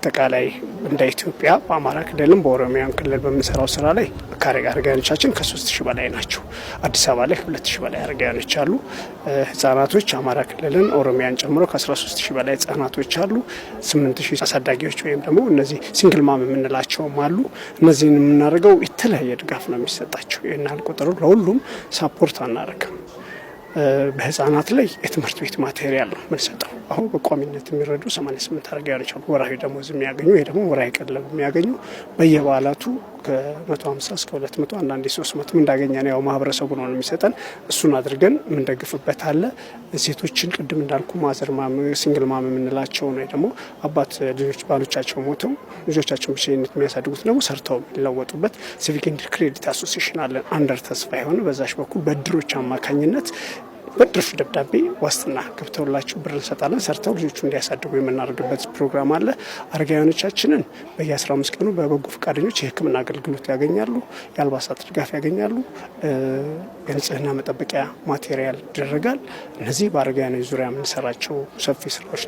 በአጠቃላይ እንደ ኢትዮጵያ በአማራ ክልልም በኦሮሚያ ክልል በምንሰራው ስራ ላይ አረጋውያኖቻችን ከ3000 በላይ ናቸው። አዲስ አበባ ላይ 2000 በላይ አረጋውያኖች አሉ። ህጻናቶች አማራ ክልልን ኦሮሚያን ጨምሮ ከ13000 በላይ ህጻናቶች አሉ። 8000 አሳዳጊዎች ወይም ደግሞ እነዚህ ሲንግል ማም የምንላቸውም አሉ። እነዚህን የምናደርገው የተለያየ ድጋፍ ነው የሚሰጣቸው። ይህን ቁጥሩ ለሁሉም ሳፖርት አናደርግም። በህፃናት ላይ የትምህርት ቤት ማቴሪያል ነው የምንሰጠው። አሁን በቋሚነት የሚረዱ 88 አረጋውያኖች አሉ። ወራዊ ደሞዝ የሚያገኙ ወይ ደግሞ ወራዊ ቀለብ የሚያገኙ በየበዓላቱ ከ150 እስከ 200 አንዳንዴ 300 እንዳገኘ ነው ያው ማህበረሰቡ ነው የሚሰጠን። እሱን አድርገን የምንደግፍበት አለ። ሴቶችን ቅድም እንዳልኩ ማዘር ማም ሲንግል ማም የምንላቸው ነው ደግሞ አባት ልጆች ባሎቻቸው ሞተው ልጆቻቸው ብቻዬነት የሚያሳድጉት ደግሞ ሰርተው የሚለወጡበት ሲቪክ ኤንድ ክሬዲት አሶሲዬሽን አለ። አንደር ተስፋ የሆነ በዛሽ በኩል በድሮች አማካኝነት በድርፍ ደብዳቤ ዋስትና ገብተውላቸው ብር እንሰጣለን። ሰርተው ልጆቹ እንዲያሳድጉ የምናደርግበት ፕሮግራም አለ። አረጋውያኖቻችንን በየ15 ቀኑ በበጎ ፈቃደኞች የሕክምና አገልግሎት ያገኛሉ፣ የአልባሳት ድጋፍ ያገኛሉ፣ የንጽህና መጠበቂያ ማቴሪያል ይደረጋል። እነዚህ በአረጋውያኖች ዙሪያ የምንሰራቸው ሰፊ ስራዎች